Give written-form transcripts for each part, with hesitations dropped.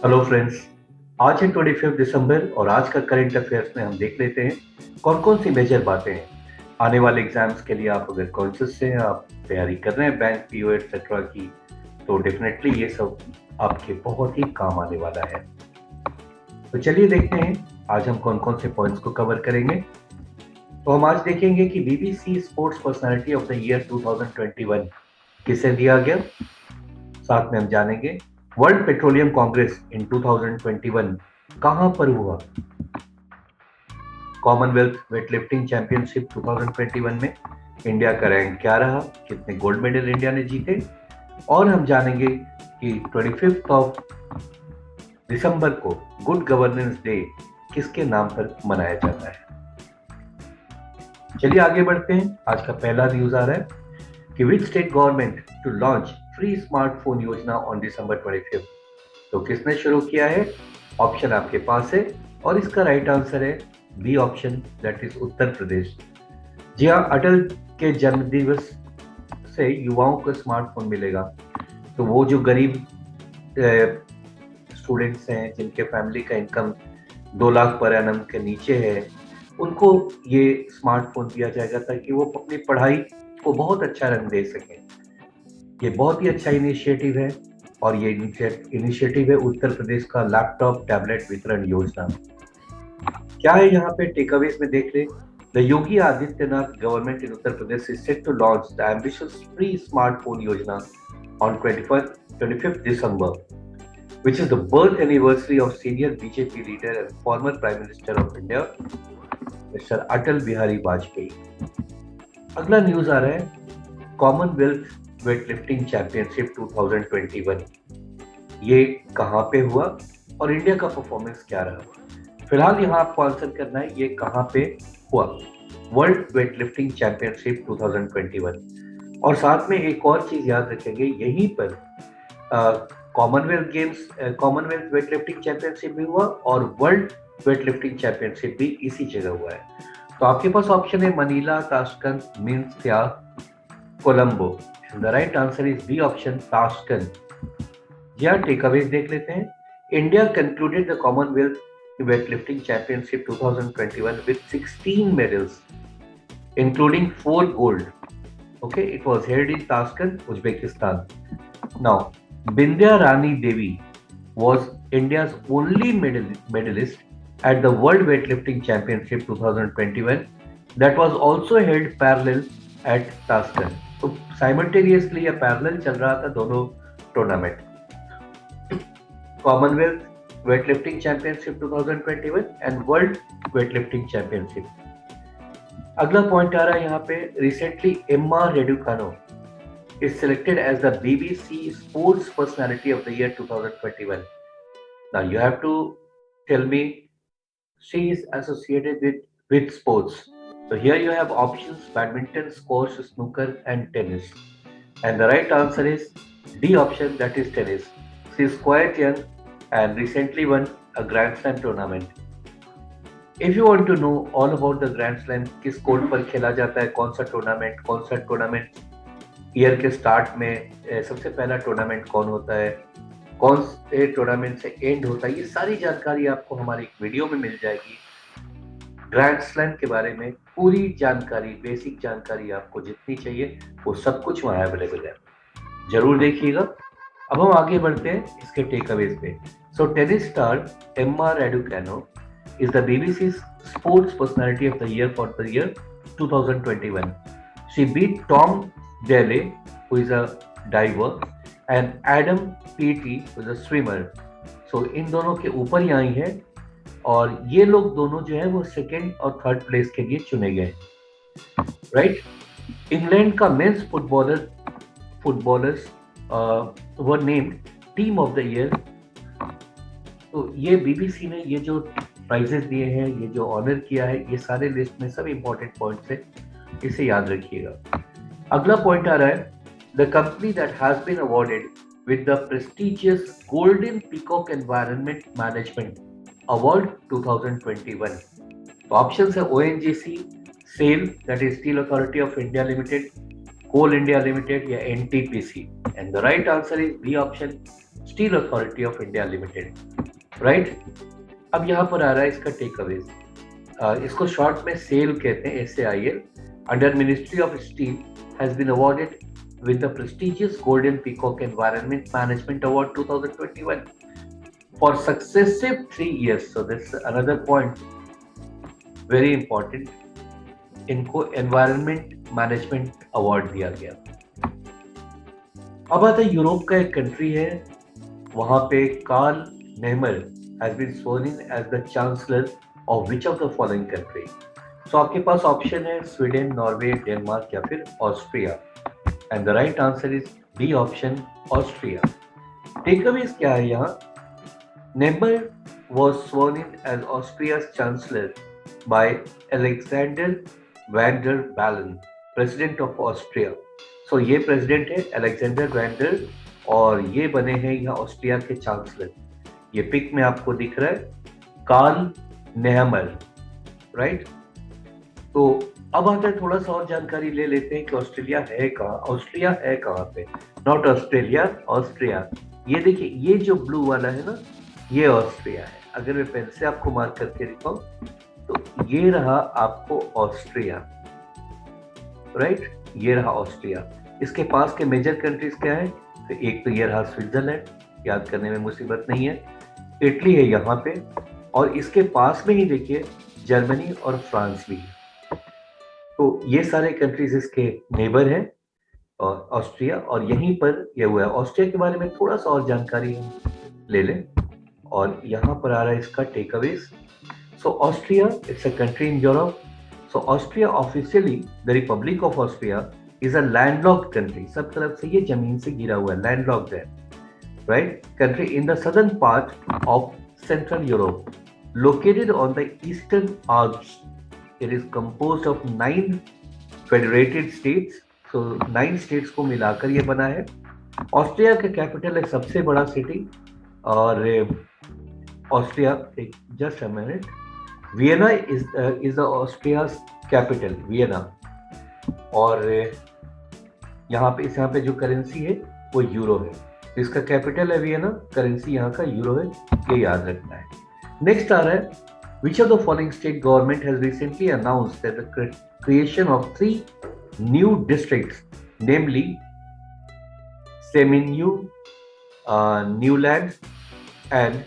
Hello friends. आज है 25 दिसंबर और आज का करंट अफेयर्स में हम देख लेते हैं कौन कौन सी मेजर बातें हैं आने वाले एग्जाम्स के लिए। आप अगर कॉन्शियस हैं, आप तैयारी कर रहे हैं बैंक पीओ एक्सेट्रा की, तो डेफिनेटली ये सब आपके बहुत ही काम आने वाला है। तो चलिए देखते हैं आज हम कौन कौन से पॉइंट्स को कवर करेंगे। तो हम आज देखेंगे कि BBC sports personality of the year 2021 किसे दिया गया। साथ में हम जानेंगे वर्ल्ड पेट्रोलियम कांग्रेस इन 2021 कहां पर हुआ। कॉमनवेल्थ वेटलिफ्टिंग चैंपियनशिप 2021 में इंडिया का रैंक क्या रहा, कितने गोल्ड मेडल इंडिया ने जीते, और हम जानेंगे कि 25 ऑफ दिसंबर को गुड गवर्नेंस डे किसके नाम पर मनाया जाता है। चलिए आगे बढ़ते हैं। आज का पहला न्यूज आ रहा है कि which state government to launch free smartphone Yojana on December 25। तो किसने शुरू किया है? ऑप्शन आपके पास है और इसका राइट आंसर है B option, that is Uttar Pradesh. जी हाँ, अटल के जन्म दिवस से युवाओं को स्मार्टफोन मिलेगा। तो वो जो गरीब स्टूडेंट्स हैं जिनके फैमिली का इनकम 2 लाख पर एनम के नीचे है, उनको ये स्मार्टफोन दिया जाएगा ताकि वो अपनी पढ़ाई को बहुत अच्छा रंग दे सकें। ये बहुत ही अच्छा इनिशिएटिव है और ये इनिशिएटिव है उत्तर प्रदेश का लैपटॉप टैबलेट वितरण योजना। क्या है यहाँ पे टेकअवेज में देख ले। The Yogi Adityanath government in Uttar Pradesh is set to launch the ambitious free smartphone Yojana on 25th December, which is the birth anniversary of senior BJP leader and former Prime Minister of India, Mr. Atal Bihari Vajpayee. अगला news आ रहा है Commonwealth weightlifting championship 2021 ये कहाँ पे हुआ और India का performance क्या रहा। फिलहाल यहाँ आपको आंसर करना है ये कहाँ पे हुआ, वर्ल्ड वेटलिफ्टिंग चैंपियनशिप 2021। और साथ में एक और चीज याद रखेंगे, यहीं पर कॉमनवेल्थ वेटलिफ्टिंग चैंपियनशिप भी हुआ और वर्ल्ड वेटलिफ्टिंग चैंपियनशिप भी इसी जगह हुआ है। तो आपके पास ऑप्शन है मनीला, ताशकंद, मिन्स्क या Colombo. The right answer is B option, Tashkent. जी हाँ, टेकअवेज देख लेते हैं। India concluded the Commonwealth weightlifting championship 2021 with 16 medals, including 4 gold. Okay, it was held in Tashkent, Uzbekistan. Now, Bindya Rani Devi was India's only medalist at the World Weightlifting Championship 2021 that was also held parallel at Tashkent. तो simultaneously या parallel चल रहा था दोनों tournament, Commonwealth weightlifting championship 2021 and world weightlifting championship. अगला point आ रहा है यहाँ पे, recently Emma Raducanu is selected as the BBC Sports Personality of the Year 2021. Now you have to tell me she is associated with sports. So here you have options badminton, squash, snooker and tennis. And the right answer is D option, that is tennis. She is quite young and recently won a Grand Slam tournament. If you want to know all about the Grand Slam, किस court पर खेला जाता है, कौन सा tournament year के start में सबसे पहला टूर्नामेंट कौन होता है, कौन से टूर्नामेंट से एंड होता है, ये सारी जानकारी आपको हमारी एक वीडियो में मिल जाएगी। ग्रैंड स्लैम के बारे में पूरी जानकारी, बेसिक जानकारी आपको जितनी चाहिए वो सब कुछ वहाँ अवेलेबल है, जरूर देखिएगा। अब हम आगे बढ़ते हैं इसके टेकअवेज पे। So tennis star Emma Raducanu is the BBC's Sports Personality of the Year for the year 2021. She beat Tom Daley, who is a diver, and Adam Peaty, who is a swimmer. So इन दोनों के ऊपर ही आई है और ये लोग दोनों जो है वो सेकेंड और थर्ड प्लेस के लिए चुने गए, राइट। इंग्लैंड का men's footballers were named team of the year. तो ये बीबीसी ने ये जो प्राइजेस दिए हैं, ये जो ऑनर किया है, ये सारे लिस्ट में सब इंपॉर्टेंट पॉइंट्स है, इसे याद रखिएगा। अगला पॉइंट आ रहा है, the company that has been awarded with the prestigious golden peacock environment management award 2021। तो ऑप्शन है ओएनजीसी, सेल दैट इज स्टील अथॉरिटी ऑफ इंडिया लिमिटेड, कोल इंडिया लिमिटेड या NTPC. And the right answer is B option, Steel Authority of India Limited, right. अब यहाँ पर आ रहा है इसका टेक अवेज, इसको शॉर्ट में सेल कहते हैं, SAIL, under ministry of steel has been awarded with the prestigious Golden Peacock Environment Management Award 2021 for successive 3 years. So this is another point, very important. इनको Environment Management Award दिया गया। अब आता है Europe का एक कंट्री है, वहां पे Karl Nehammer has been sworn in as the chancellor of which of the following country? So आपके पास ऑप्शन है स्वीडन, नॉर्वे, डेनमार्क या फिर Austria. And the right answer is B option, Austria. Takeaways क्या है यहाँ? Nehammer was sworn in as Austria's chancellor by Alexander Van der Bellen, president of Austria. So ये president है Alexander Van der, और ये बने हैं यहाँ ऑस्ट्रिया के चांसलर। ये पिक में आपको दिख रहा है कार्ल नेहमर, राइट। तो अब आता है थोड़ा सा और जानकारी ले लेते हैं कि ऑस्ट्रेलिया है कहाँ, ऑस्ट्रिया है कहाँ पे। Not Australia, Austria. ये देखिए, ये जो ब्लू वाला है ना, ये ऑस्ट्रिया है। अगर मैं पेन से आपको मार्क करके दिखाऊं तो ये रहा आपको ऑस्ट्रिया, राइट। ये रहा ऑस्ट्रिया। इसके पास के मेजर कंट्रीज क्या है? तो एक तो ये रहा स्विट्जरलैंड, याद करने में मुसीबत नहीं है। इटली है यहाँ पे, और इसके पास में ही देखिए जर्मनी और फ्रांस भी है। तो ये सारे कंट्रीज इसके नेबर हैं, और ऑस्ट्रिया, और यहीं पर ये हुआ है। ऑस्ट्रिया के बारे में थोड़ा सा और जानकारी हम ले लें, और यहाँ पर आ रहा है इसका takeaways. So Austria it's a country in Europe. So Austria officially, the republic of Austria is a landlocked country. सब तरफ से ये जमीन से घिरा हुआ है, लैंडलॉक्ड है, right. Country in the southern part of central Europe, located on the eastern Alps. It is composed of 9 federated states, so 9 states को मिलाकर ये बना है। ऑस्ट्रिया का कैपिटल है सबसे बड़ा सिटी, और Austria, just a minute, Vienna is the Austria's capital, Vienna. और यहाँ पे जो करेंसी है वो यूरो है। इसका कैपिटल है वियना, करेंसी यहाँ का यूरो है, ये याद रखना है। नेक्स्ट आ रहा है, which of the following state government has recently announced that the creation of 3 new districts, namely Seminyu, Newlands and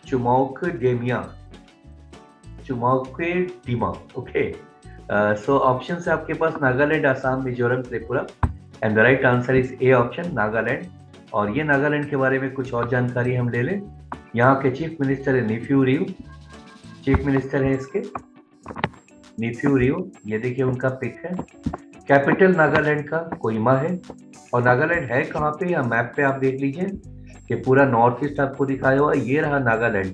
Chumauke-Demya. Okay. So options है आपके पास Nagaland, Assam, Mizoram, Tripura, and the right answer is A option, Nagaland. और ये नागालैंड के बारे में कुछ और जानकारी हम ले लें। यहाँ के चीफ मिनिस्टर है नीफ्यू रियो, चीफ मिनिस्टर है इसके नीफ्यू रियो। ये देखिए उनका पिक है। कैपिटल नागालैंड का कोहिमा है। और नागालैंड है कहाँ पे, या मैप पे आप देख लीजिए, ये पूरा नॉर्थ ईस्ट आपको दिखाया हुआ, ये रहा नागालैंड,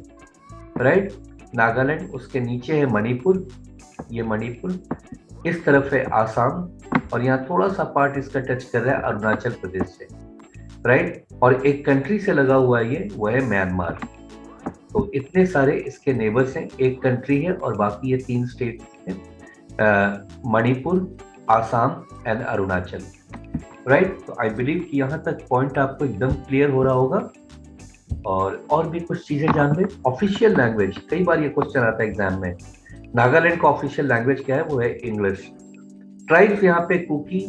राइट। नागालैंड, उसके नीचे है मणिपुर, ये मणिपुर, इस तरफ है आसाम, और यहाँ थोड़ा सा पार्ट इसका टच कर रहा है अरुणाचल प्रदेश से, राइट। और एक कंट्री से लगा हुआ है ये, वो है म्यांमार। तो इतने सारे इसके नेबर्स हैं, एक कंट्री है और बाकी ये 3 स्टेट हैं, मणिपुर, आसाम एंड अरुणाचल, राइट। तो आई बिलीव कि यहाँ तक पॉइंट आपको एकदम क्लियर हो रहा होगा। और भी कुछ चीजें जान लें। ऑफिशियल लैंग्वेज, कई बार ये क्वेश्चन आता है एग्जाम में, नागालैंड का ऑफिशियल लैंग्वेज क्या है, वो है इंग्लिश। ट्राइब्स यहाँ पे कुकी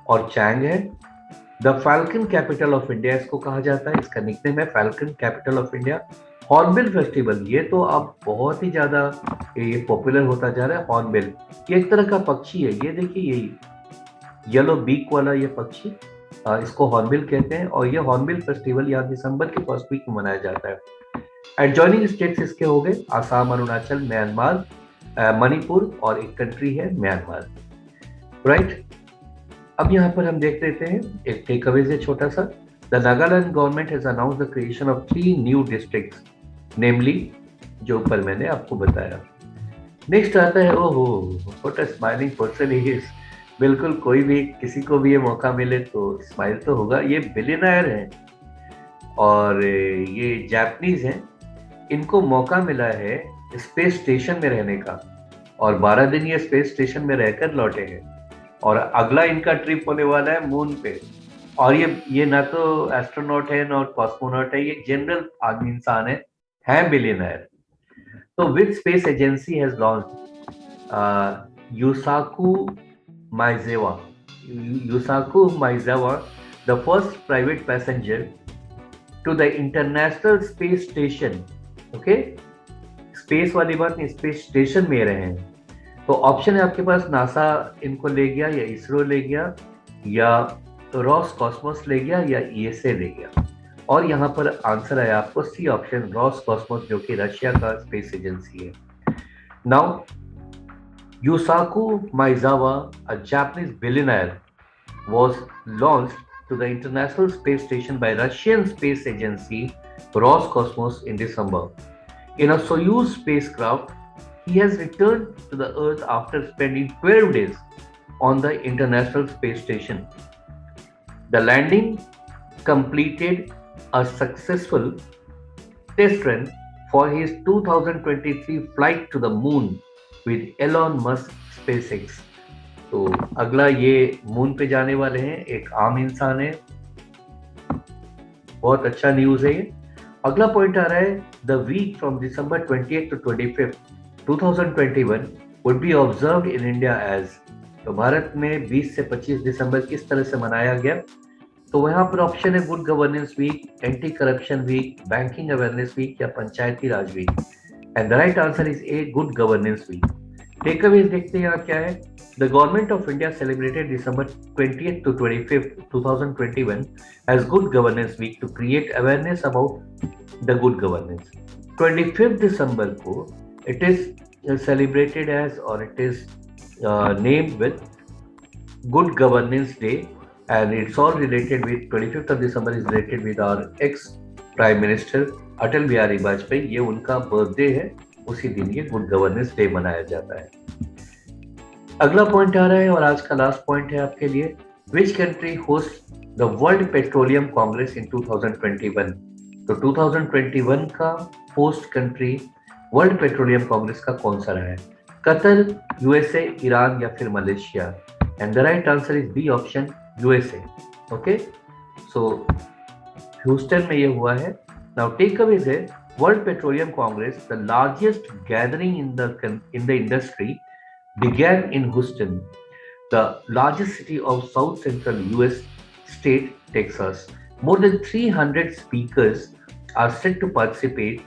और चैंग है। The falcon capital of India इसको कहा जाता है, इसका निकनेम है falcon capital of India. Hornbill festival, ये तो अब बहुत ही ज्यादा ये पॉपुलर होता जा रहा है। हॉर्नबिल ये एक तरह का पक्षी है, ये देखिए यही येलो बीक वाला ये पक्षी, इसको हॉर्नबिल कहते हैं। और ये हॉर्नबिल फेस्टिवल यहाँ दिसंबर के फर्स्ट वीक में मनाया जाता है। एडजॉइनिंग स्टेट्स इसके हो गए आसाम, अरुणाचल, म्यांमार, मणिपुर, और एक कंट्री है म्यांमार, राइट। अब यहाँ पर हम देख लेते हैं एक टेक अवे है छोटा सा। The Nagaland government has announced the creation of 3 new districts, namely जो ऊपर मैंने आपको बताया। नेक्स्ट आता है, ओहो what a smiling person he is. बिल्कुल, कोई भी किसी को भी ये मौका मिले तो स्माइल तो होगा। ये बिलियनर हैं और ये जापानीज हैं। इनको मौका मिला है स्पेस स्टेशन में रहने का, और 12 दिन ये स्पेस स्टेशन में रहकर लौटे हैं, और अगला इनका ट्रिप होने वाला है मून पे। और ये ना तो एस्ट्रोनॉट है ना कॉस्मोनॉट है, ये जनरल आदमी इंसान है बिलियनर। तो which space agency has launch Yusaku Maezawa Yusaku Maezawa the first private passenger to the international space station. Okay, space वाली बात नहीं, स्पेस स्टेशन में रहे हैं। तो ऑप्शन है आपके पास, नासा इनको ले गया या इसरो ले गया या रॉस कॉस्मोस ले गया या ईएसए ले गया। और यहाँ पर आंसर है आपको सी ऑप्शन, रॉस कॉस्मोस, जो कि रशिया का स्पेस एजेंसी है। Now Yusaku Maezawa, a Japanese billionaire, was launched to the International Space Station by Russian space agency Roscosmos in December. In a Soyuz spacecraft, he has returned to the Earth after spending 12 days on the International Space Station. The landing completed a successful test run for his 2023 flight to the moon with Elon Musk SpaceX. तो अगला ये moon पे जाने वाले हैं, एक आम इंसान है, बहुत अच्छा न्यूज है ये। अगला पॉइंट आ रहा है, the week from December 28 to 25 2021 would be observed in India as. तो भारत में 20 से 25 दिसंबर किस तरह से मनाया गया? तो यहाँ पर ऑप्शन है good governance week, anti corruption week, banking awareness week या Panchayati Raj week. And the right answer is A, good governance week. Takeaways देखते हैं यहाँ क्या है। The Government of India celebrated December 20th to 25th, 2021 as Good Governance Week to create awareness about the good governance. 25th December को it is celebrated as, or it is named with Good Governance Day, and it's all related with 25th of December is related with our ex-Prime Minister Atal Bihari Vajpayee. ये उनका birthday है, उसी दिन ये good governance day मनाया जाता है। अगला पॉइंट आ रहा है और आज का लास्ट पॉइंट है आपके लिए, which country host the world petroleum congress in 2021। तो 2021 का host country world petroleum congress का कौन सा रहा है? कतर, यूएसए, ईरान या फिर Malaysia. And the right answer is B option, USA. Okay, so Houston में ये हुआ है। नाउ टेकअवेज है, world petroleum congress, the largest gathering in the industry, began in Houston, the largest city of South Central US state, Texas. More than 300 speakers are set to participate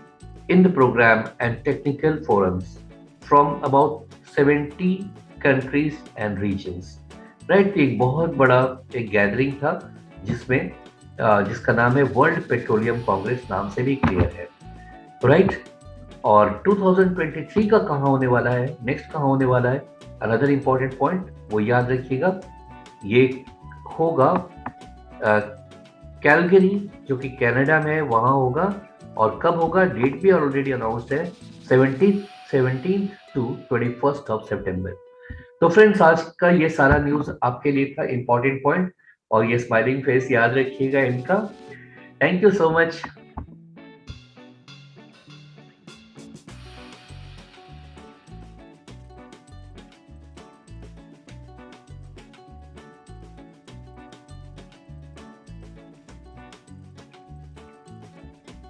in the program and technical forums from about 70 countries and regions. Right, एक बहुत बड़ा एक gathering था जिसमें जिसका नाम है world petroleum Congress, नाम से भी क्लियर है। राइट, और 2023 का कहाँ होने वाला है, नेक्स्ट कहाँ होने वाला है, अनदर इंपॉर्टेंट पॉइंट वो याद रखिएगा, ये होगा कैलगरी जो कि कनाडा में है, वहाँ होगा। और कब होगा, डेट भी ऑलरेडी अनाउंस्ड है, 17 to 21 of September। तो फ्रेंड्स, आज का ये सारा न्यूज आपके लिए था, इंपॉर्टेंट पॉइंट, और ये स्माइलिंग फेस याद रखिएगा इनका। Thank you so much